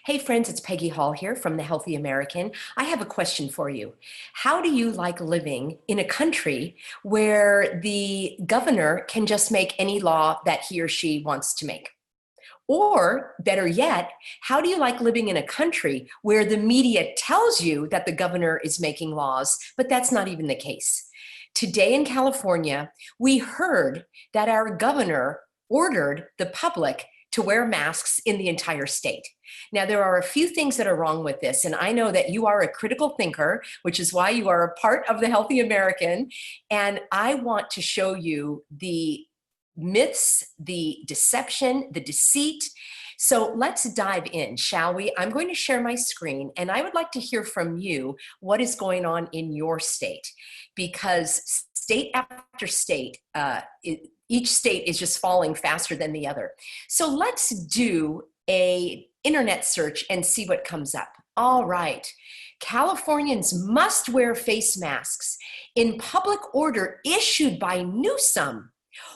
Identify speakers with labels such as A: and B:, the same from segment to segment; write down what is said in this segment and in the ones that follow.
A: Hey friends, it's Peggy Hall here from The Healthy American. I have a question for you. How do you like living in a country where the governor can just make any law that he or she wants to make? Or better yet, how do you like living in a country where the media tells you that the governor is making laws, but that's not even the case? Today in California, we heard that our governor ordered the public to wear masks in the entire state. Now, there are a few things that are wrong with this, and I know that you are a critical thinker, which is why you are a part of the Healthy American, and I want to show you the myths, the deception, the deceit. So let's dive in, shall we? I'm going to share my screen, and I would like to hear from you what is going on in your state, because state after state, each state is just falling faster than the other. So let's do a internet search and see what comes up. All right. Californians must wear face masks in public order issued by Newsom.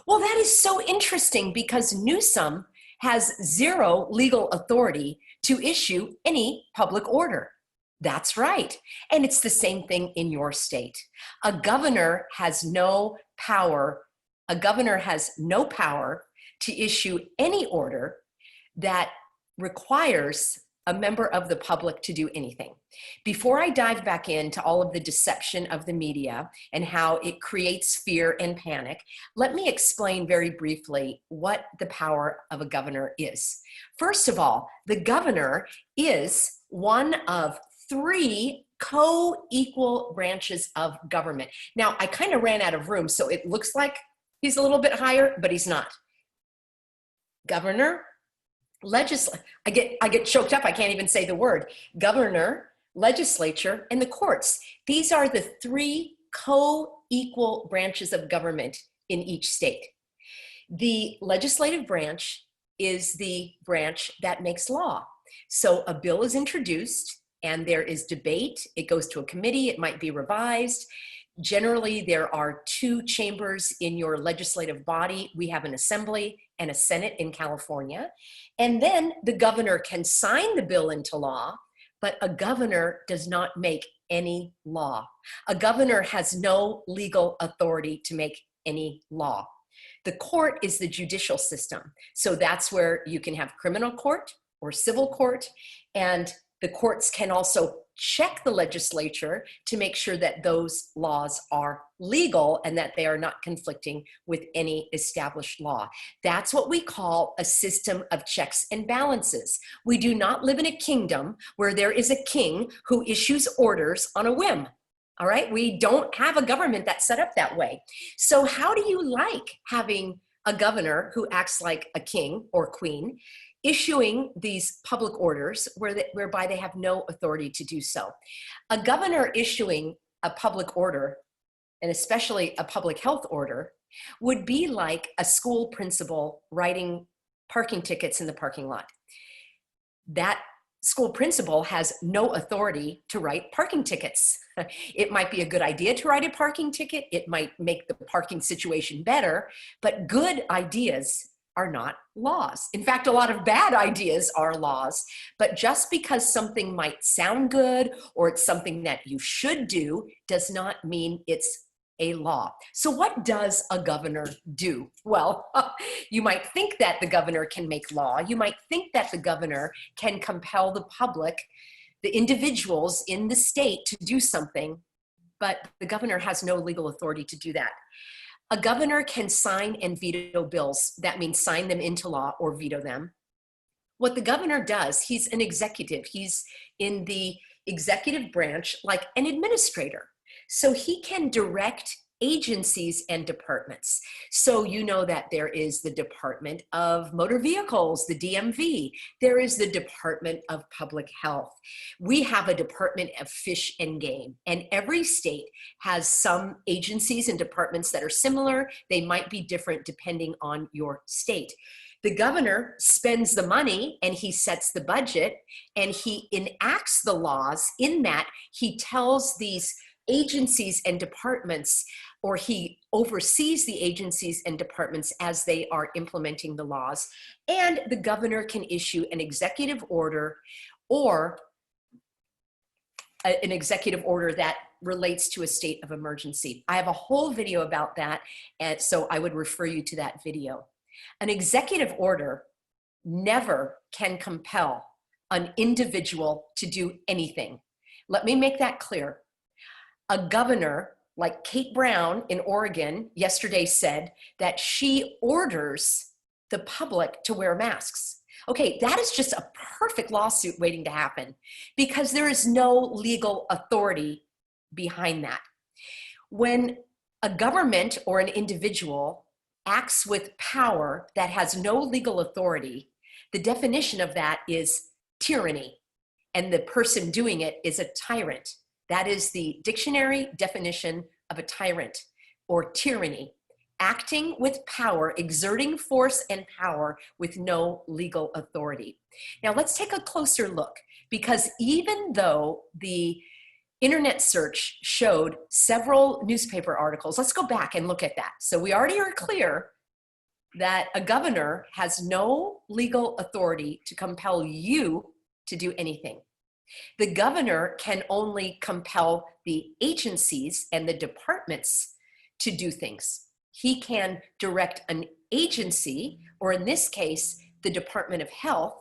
A: Well, that is so interesting because Newsom has zero legal authority to issue any public order. That's right. And it's the same thing in your state. A governor has no power. A governor has no power to issue any order that requires a member of the public to do anything. Before I dive back into all of the deception of the media and how it creates fear and panic, let me explain very briefly what the power of a governor is. First of all, the governor is one of three co-equal branches of government. Now, I kind of ran out of room, so it looks like he's a little bit higher, but he's not. Governor, legislature, I get choked up, I can't even say the word. Governor, legislature, and the courts. These are the three co-equal branches of government in each state. The legislative branch is the branch that makes law. So a bill is introduced and there is debate. It goes to a committee, it might be revised. Generally, there are two chambers in your legislative body. We have an assembly and a Senate in California. And then the governor can sign the bill into law, but a governor does not make any law. A governor has no legal authority to make any law. The court is the judicial system. So that's where you can have criminal court or civil court, and the courts can also check the legislature to make sure that those laws are legal and that they are not conflicting with any established law. That's what we call a system of checks and balances. We do not live in a kingdom where there is a king who issues orders on a whim. All right, we don't have a government that's set up that way. So how do you like having a governor who acts like a king or queen, issuing these public orders whereby they have no authority to do so? A governor issuing a public order, and especially a public health order, would be like a school principal writing parking tickets in the parking lot. That school principal has no authority to write parking tickets. It might be a good idea to write a parking ticket. It might make the parking situation better, but good ideas are not laws. In fact, a lot of bad ideas are laws, but just because something might sound good or it's something that you should do does not mean it's a law. So what does a governor do? Well, you might think that the governor can make law. You might think that the governor can compel the public, the individuals in the state to do something, but the governor has no legal authority to do that. A governor can sign and veto bills. That means sign them into law or veto them. What the governor does, he's an executive. He's in the executive branch like an administrator. So he can direct agencies and departments. So you know that there is the Department of Motor Vehicles, the DMV. There is the Department of Public Health. We have a Department of Fish and Game, and every state has some agencies and departments that are similar. They might be different depending on your state. The governor spends the money and he sets the budget and he enacts the laws. In that, he tells these agencies and departments, or he oversees the agencies and departments as they are implementing the laws, and the governor can issue an executive order or an executive order that relates to a state of emergency. I have a whole video about that, and so I would refer you to that video. An executive order never can compel an individual to do anything. Let me make that clear. A governor like Kate Brown in Oregon yesterday said that she orders the public to wear masks. Okay, that is just a perfect lawsuit waiting to happen because there is no legal authority behind that. When a government or an individual acts with power that has no legal authority, the definition of that is tyranny, and the person doing it is a tyrant. That is the dictionary definition of a tyrant or tyranny. Acting with power, exerting force and power with no legal authority. Now let's take a closer look, because even though the internet search showed several newspaper articles, let's go back and look at that. So we already are clear that a governor has no legal authority to compel you to do anything. The governor can only compel the agencies and the departments to do things. He can direct an agency, or in this case, the Department of Health.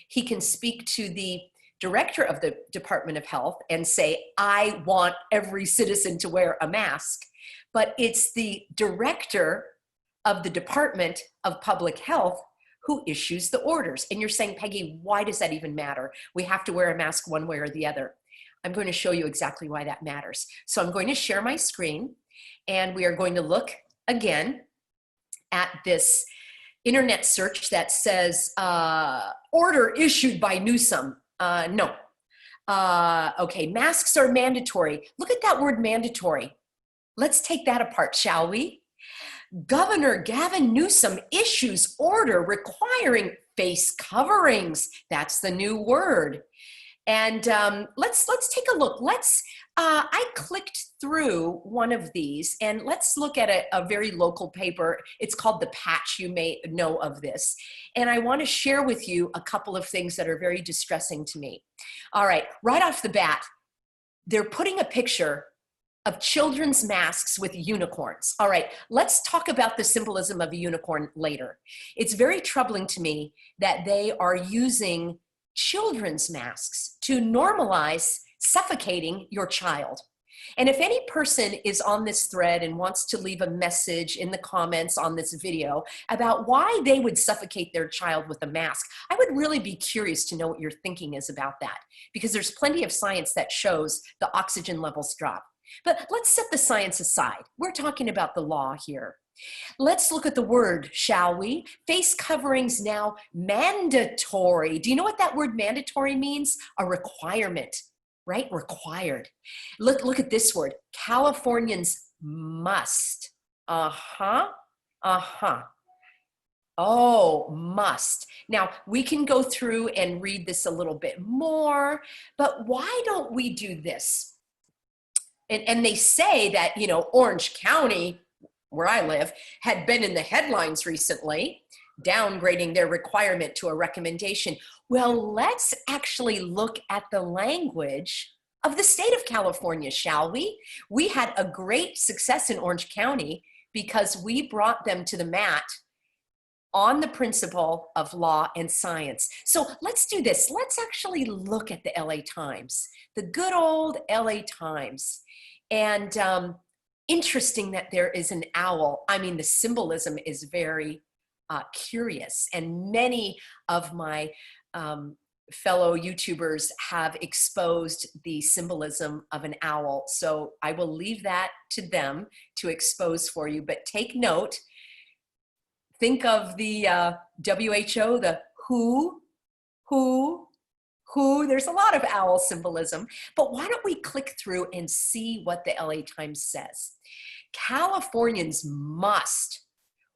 A: He can speak to the director of the Department of Health and say, I want every citizen to wear a mask. But it's the director of the Department of Public Health who issues the orders. And you're saying, Peggy, why does that even matter? We have to wear a mask one way or the other. I'm going to show you exactly why that matters. So I'm going to share my screen, and we are going to look again at this internet search that says order issued by Newsom. No. Okay, masks are mandatory. Look at that word mandatory. Let's take that apart, shall we? Governor Gavin Newsom issues order requiring face coverings. That's the new word. And let's take a look. I clicked through one of these, and let's look at a very local paper. It's called The Patch. You may know of this. And I want to share with you a couple of things that are very distressing to me. All right, right off the bat, they're putting a picture of children's masks with unicorns. All right, let's talk about the symbolism of a unicorn later. It's very troubling to me that they are using children's masks to normalize suffocating your child. And if any person is on this thread and wants to leave a message in the comments on this video about why they would suffocate their child with a mask, I would really be curious to know what your thinking is about that, because there's plenty of science that shows the oxygen levels drop. But let's set the science aside. We're talking about the law here. Let's look at the word, shall we? Face coverings now mandatory. Do you know what that word mandatory means? A requirement, right? Required. Look at this word. Californians must. Oh, must. Now, we can go through and read this a little bit more, but why don't we do this? And they say that, you know, Orange County, where I live, had been in the headlines recently, downgrading their requirement to a recommendation. Well, let's actually look at the language of the state of California, shall we? We had a great success in Orange County because we brought them to the mat on the principle of law and science. So let's do this. Let's actually look at the LA Times, the good old LA Times. And interesting that there is an owl. I mean, the symbolism is very curious. And many of my fellow YouTubers have exposed the symbolism of an owl. So I will leave that to them to expose for you. But take note, think of the WHO, the who, there's a lot of owl symbolism, but why don't we click through and see what the LA Times says? Californians must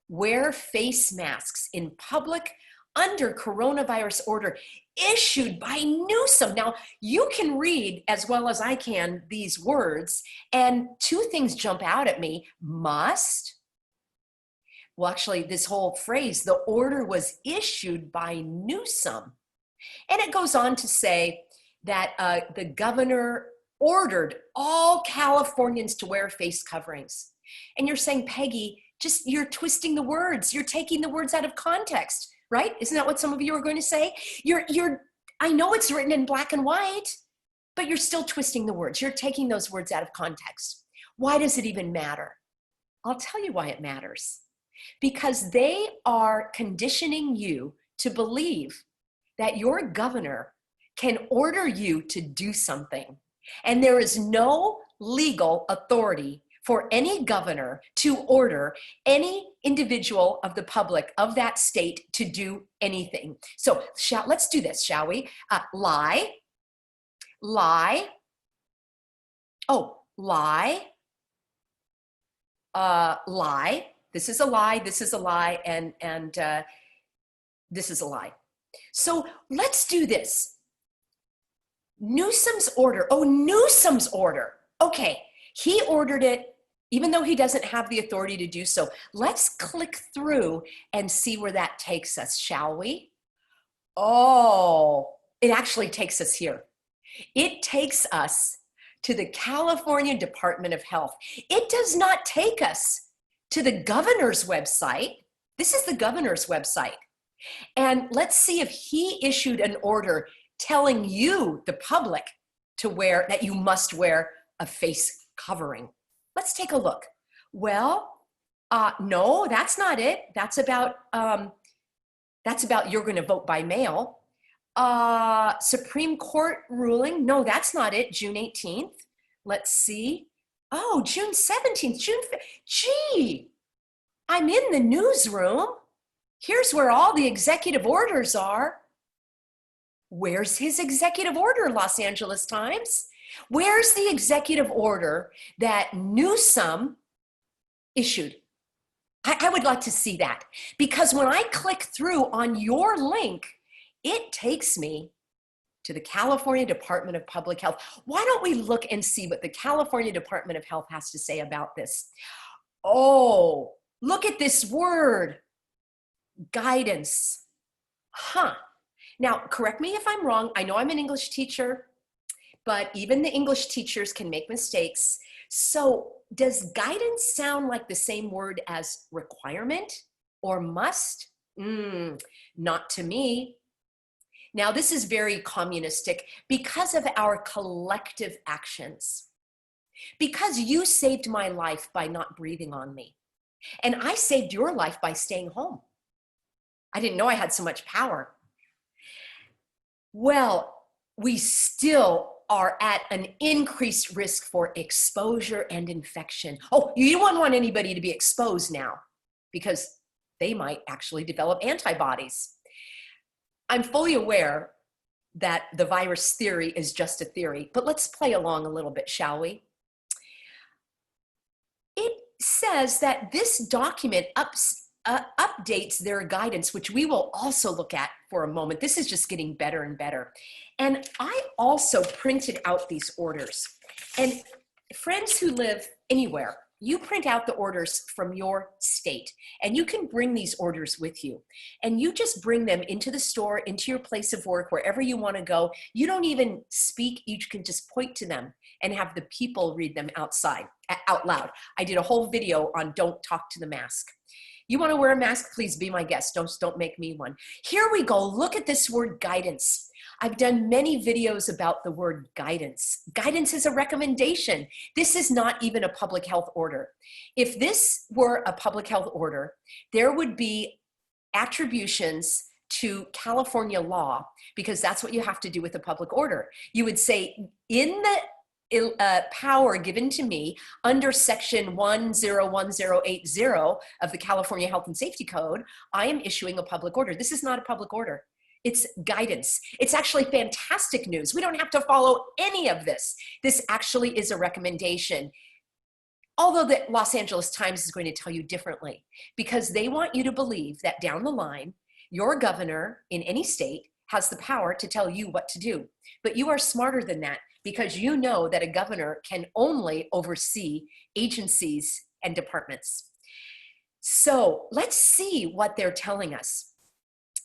A: wear face masks in public under coronavirus order. issued by Newsom. Now, you can read as well as I can these words, and two things jump out at me. Must. Well, actually, this whole phrase, the order was issued by Newsom. And it goes on to say that the governor ordered all Californians to wear face coverings. And you're saying, Peggy, you're twisting the words. You're taking the words out of context, right? Isn't that what some of you are going to say? I know it's written in black and white, but you're still twisting the words. You're taking those words out of context. Why does it even matter? I'll tell you why it matters. Because they are conditioning you to believe that your governor can order you to do something. And there is no legal authority for any governor to order any individual of the public of that state to do anything. So let's do this, shall we? Lie. Oh, lie. Lie. This is a lie, this is a lie, and this is a lie. So let's do this. Newsom's order. Oh, Newsom's order. Okay, he ordered it, even though he doesn't have the authority to do so. Let's click through and see where that takes us, shall we? Oh, it actually takes us here. It takes us to the California Department of Health. It does not take us to the governor's website. This is the governor's website. And let's see if he issued an order telling you, the public, that you must wear a face covering. Let's take a look. Well, no, that's not it. That's about you're going to vote by mail. Supreme Court ruling. No, that's not it. June 18th. Let's see. Oh, June 17th, gee, I'm in the newsroom. Here's where all the executive orders are. Where's his executive order, Los Angeles Times? Where's the executive order that Newsom issued? I would like to see that, because when I click through on your link, it takes me to the California Department of Public Health. Why don't we look and see what the California Department of Health has to say about this? Oh, look at this word, guidance. Now, correct me if I'm wrong. I know I'm an English teacher, but even the English teachers can make mistakes. So does guidance sound like the same word as requirement or must? Not to me. Now, this is very communistic because of our collective actions. Because you saved my life by not breathing on me. And I saved your life by staying home. I didn't know I had so much power. Well, we still are at an increased risk for exposure and infection. Oh, you don't want anybody to be exposed now because they might actually develop antibodies. I'm fully aware that the virus theory is just a theory, but let's play along a little bit, shall we? It says that this document updates their guidance, which we will also look at for a moment. This is just getting better and better. And I also printed out these orders. And friends who live anywhere, you print out the orders from your state, and you can bring these orders with you. And you just bring them into the store, into your place of work, wherever you want to go. You don't even speak. You can just point to them and have the people read them out loud. I did a whole video on don't talk to the mask. You want to wear a mask? Please be my guest. Don't make me one. Here we go. Look at this word guidance. I've done many videos about the word guidance. Guidance is a recommendation. This is not even a public health order. If this were a public health order, there would be attributions to California law, because that's what you have to do with a public order. You would say, in the power given to me under section 101080 of the California Health and Safety Code, I am issuing a public order. This is not a public order. It's guidance. It's actually fantastic news. We don't have to follow any of this. This actually is a recommendation. Although the Los Angeles Times is going to tell you differently, because they want you to believe that down the line, your governor in any state has the power to tell you what to do. But you are smarter than that, because you know that a governor can only oversee agencies and departments. So let's see what they're telling us.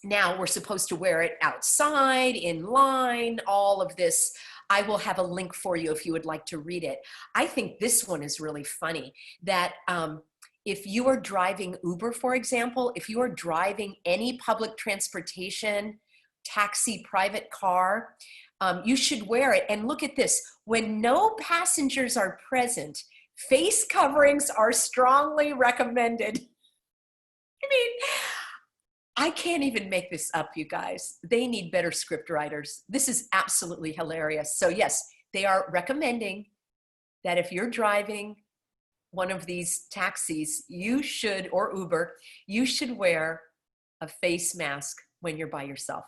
A: Now we're supposed to wear it outside, in line, all of this. I will have a link for you if you would like to read it. I think this one is really funny, that if you are driving Uber, for example, if you are driving any public transportation, taxi, private car, you should wear it. And look at this, when no passengers are present, face coverings are strongly recommended. I mean, I can't even make this up, you guys. They need better script writers. This is absolutely hilarious. So yes, they are recommending that if you're driving one of these taxis, you should, or Uber, you should wear a face mask when you're by yourself.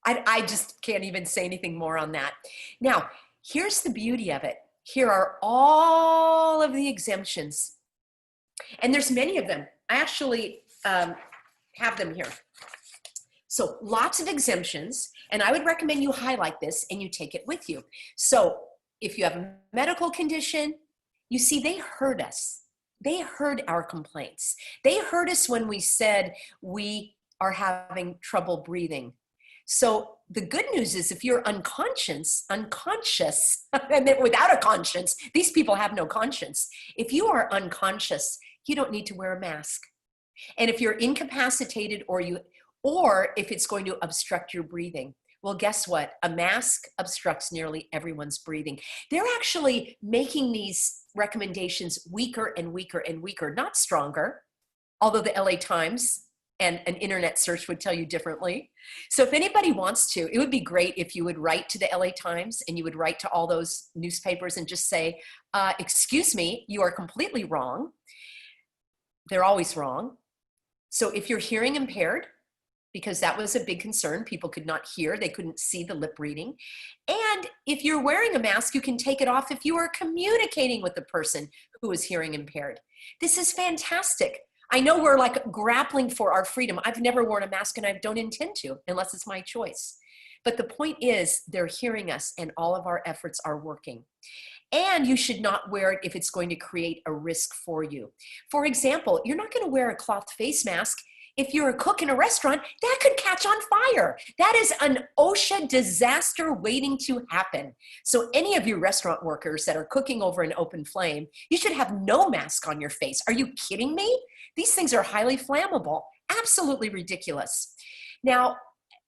A: I just can't even say anything more on that. Now, here's the beauty of it. Here are all of the exemptions. And there's many of them. I actually have them here. So lots of exemptions, and I would recommend you highlight this and you take it with you. So if you have a medical condition, you see, they heard us. They heard our complaints. They heard us when we said we are having trouble breathing. So the good news is, if you're unconscious, and then without a conscience, these people have no conscience. If you are unconscious, you don't need to wear a mask. And if you're incapacitated, or if it's going to obstruct your breathing, well, guess what? A mask obstructs nearly everyone's breathing. They're actually making these recommendations weaker and weaker and weaker, not stronger, although the LA Times and an internet search would tell you differently. So if anybody wants to, it would be great if you would write to the LA Times and you would write to all those newspapers and just say, excuse me, you are completely wrong. They're always wrong. So if you're hearing impaired, because that was a big concern, people could not hear, they couldn't see the lip reading. And if you're wearing a mask, you can take it off if you are communicating with the person who is hearing impaired. This is fantastic. I know we're like grappling for our freedom. I've never worn a mask and I don't intend to, unless it's my choice. But the point is, they're hearing us and all of our efforts are working. And you should not wear it if it's going to create a risk for you. For example, you're not going to wear a cloth face mask if you're a cook in a restaurant. That could catch on fire. That is an OSHA disaster waiting to happen. So any of you restaurant workers that are cooking over an open flame, you should have no mask on your face. Are you kidding me? These things are highly flammable. Absolutely ridiculous. Now,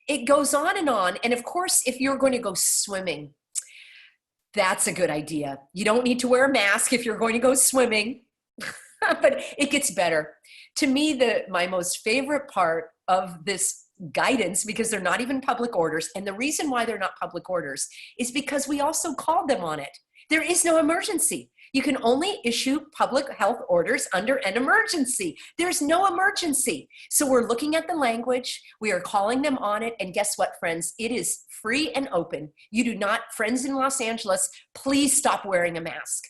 A: it goes on. And of course, if you're going to go swimming, that's a good idea. You don't need to wear a mask if you're going to go swimming, but it gets better. To me, my most favorite part of this guidance, because they're not even public orders, and the reason why they're not public orders is because we also called them on it. There is no emergency. You can only issue public health orders under an emergency. There's no emergency. So we're looking at the language, we are calling them on it, and guess what, friends? It is free and open. You do not, friends in Los Angeles, please stop wearing a mask,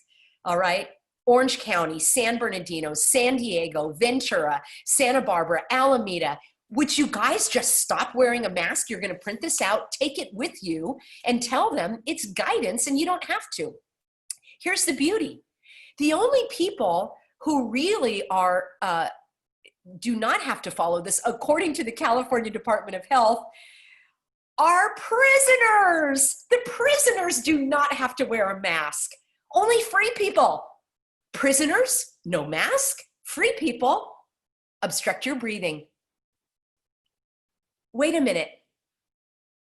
A: all right? Orange County, San Bernardino, San Diego, Ventura, Santa Barbara, Alameda, would you guys just stop wearing a mask? You're gonna print this out, take it with you, and tell them it's guidance and you don't have to. Here's the beauty. The only people who really are, do not have to follow this, according to the California Department of Health, are prisoners. The prisoners do not have to wear a mask. Only free people. Prisoners, no mask. Free people, obstruct your breathing. Wait a minute.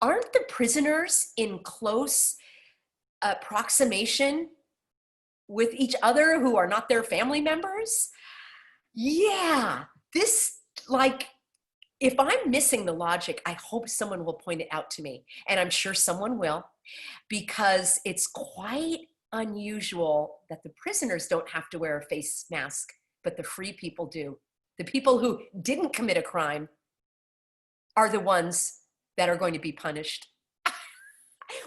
A: Aren't the prisoners in close approximation with each other who are not their family members? Yeah, this, like, if I'm missing the logic, I hope someone will point it out to me. And I'm sure someone will, because it's quite unusual that the prisoners don't have to wear a face mask, but the free people do. The people who didn't commit a crime are the ones that are going to be punished.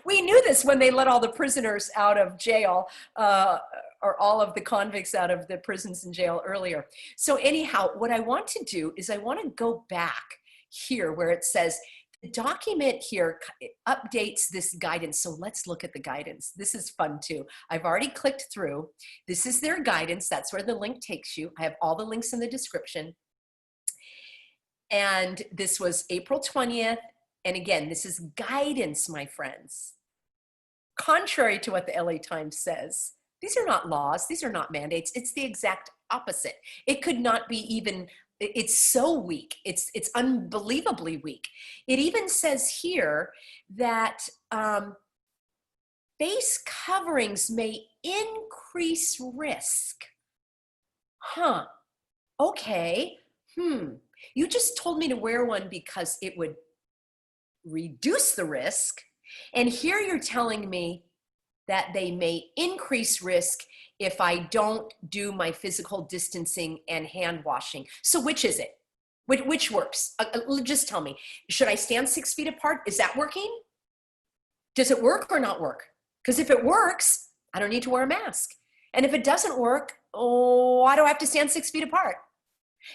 A: We knew this when they let all the prisoners out of jail, or all of the convicts out of the prisons and jail earlier. So anyhow, what I want to do is I want to go back here where it says, the document here updates this guidance. So let's look at the guidance. This is fun too. I've already clicked through. This is their guidance. That's where the link takes you. I have all the links in the description. And this was April 20th. And again, this is guidance, my friends. Contrary to what the LA Times says, these are not laws. These are not mandates. It's the exact opposite. It could not be even, it's so weak. It's unbelievably weak. It even says here that face coverings may increase risk. Huh, okay, You just told me to wear one because it would reduce the risk. And here you're telling me that they may increase risk if I don't do my physical distancing and hand washing. So which is it? Which works? Just tell me. Should I stand 6 feet apart? Is that working? Does it work or not work? Because if it works, I don't need to wear a mask. And if it doesn't work, why do I have to stand 6 feet apart?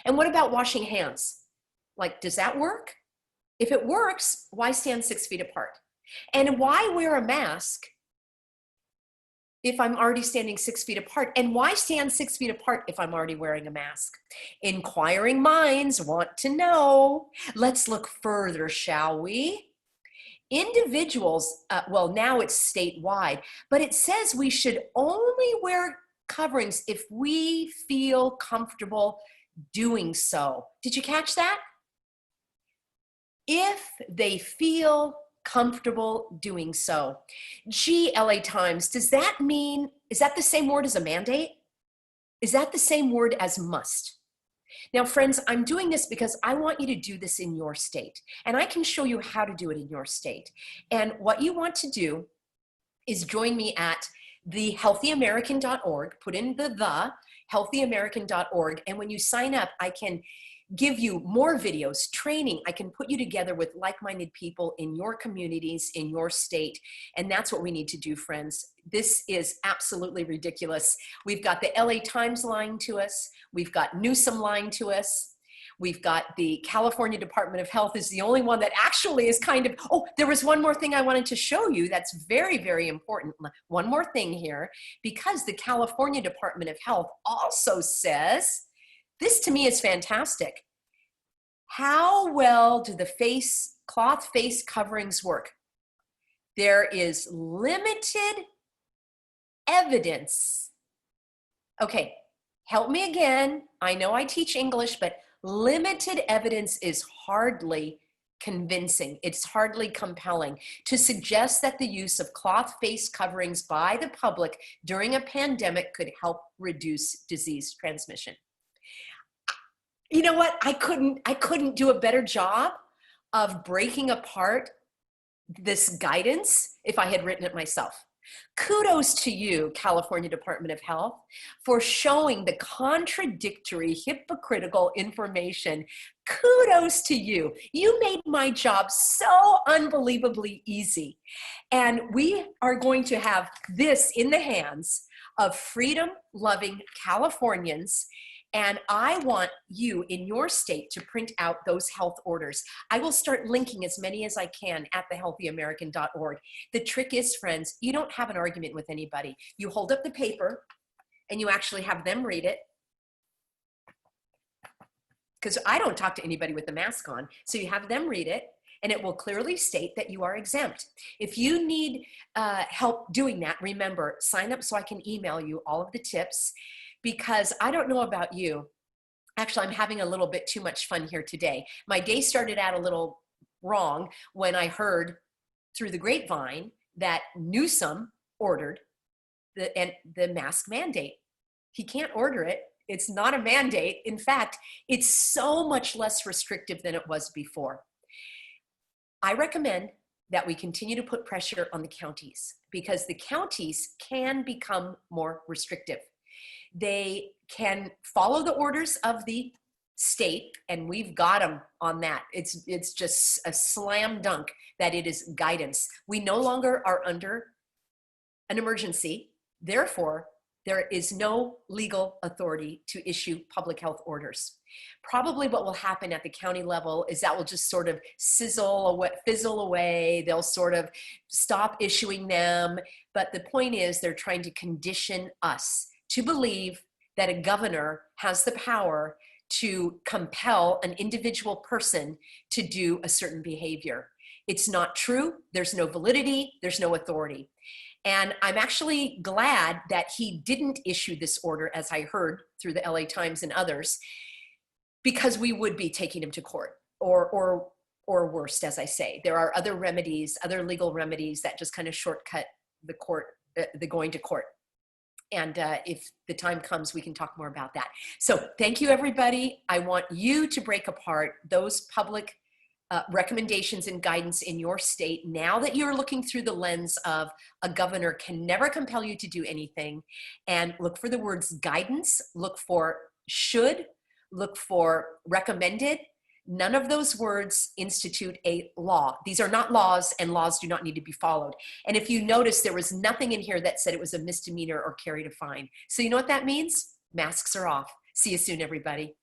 A: And what about washing hands? Like, does that work? If it works, why stand 6 feet apart? And why wear a mask if I'm already standing 6 feet apart? And why stand 6 feet apart if I'm already wearing a mask? Inquiring minds want to know. Let's look further, shall we? Individuals, well, now it's statewide, but it says we should only wear coverings if we feel comfortable doing so. Did you catch that? If they feel comfortable doing so. Gee, LA Times, does that mean, is that the same word as a mandate? Is that the same word as must? Now, friends, I'm doing this because I want you to do this in your state, and I can show you how to do it in your state. And what you want to do is join me at thehealthyamerican.org, put in the healthyamerican.org, and when you sign up, I can give you more videos, training. I can put you together with like-minded people in your communities, in your state. And that's what we need to do, friends. This is absolutely ridiculous. We've got the LA Times lying to us. We've got Newsom lying to us. We've got the California Department of Health is the only one that actually is kind of, oh, there was one more thing I wanted to show you that's very, very important. One more thing here, because the California Department of Health also says, this to me is fantastic. How well do the cloth face coverings work? There is limited evidence. Okay, help me again. I know I teach English, but limited evidence is hardly convincing. It's hardly compelling to suggest that the use of cloth face coverings by the public during a pandemic could help reduce disease transmission. You know what? I couldn't do a better job of breaking apart this guidance if I had written it myself. Kudos to you, California Department of Health, for showing the contradictory, hypocritical information. Kudos to you. You made my job so unbelievably easy. And we are going to have this in the hands of freedom-loving Californians. And I want you in your state to print out those health orders. I will start linking as many as I can at thehealthyamerican.org. The trick is, friends, you don't have an argument with anybody. You hold up the paper and you actually have them read it. Because I don't talk to anybody with a mask on. So you have them read it and it will clearly state that you are exempt. If you need help doing that, remember, sign up so I can email you all of the tips. Because I don't know about you, actually I'm having a little bit too much fun here today. My day started out a little wrong when I heard through the grapevine that Newsom ordered the mask mandate. He can't order it. It's not a mandate. In fact, it's so much less restrictive than it was before. I recommend that we continue to put pressure on the counties because the counties can become more restrictive. They can follow the orders of the state, and we've got them on that. It's just a slam dunk that it is guidance. We no longer are under an emergency. Therefore, There is no legal authority to issue public health orders. Probably what will happen at the county level is that will just sort of fizzle away. They'll sort of stop issuing them. But the point is they're trying to condition us to believe that a governor has the power to compel an individual person to do a certain behavior. It's not true. There's no validity. There's no authority. And I'm actually glad that he didn't issue this order, as I heard through the LA Times and others, because we would be taking him to court or worse, as I say. There are other remedies, other legal remedies that just kind of shortcut the court, the going to court. And if the time comes, we can talk more about that. So thank you, everybody. I want you to break apart those public recommendations and guidance in your state now that you're looking through the lens of a governor can never compel you to do anything. And look for the words guidance, look for should, look for recommended. None of those words institute a law. These are not laws, and laws do not need to be followed. And if you notice, there was nothing in here that said it was a misdemeanor or carried a fine. So you know what that means? Masks are off. See you soon, everybody.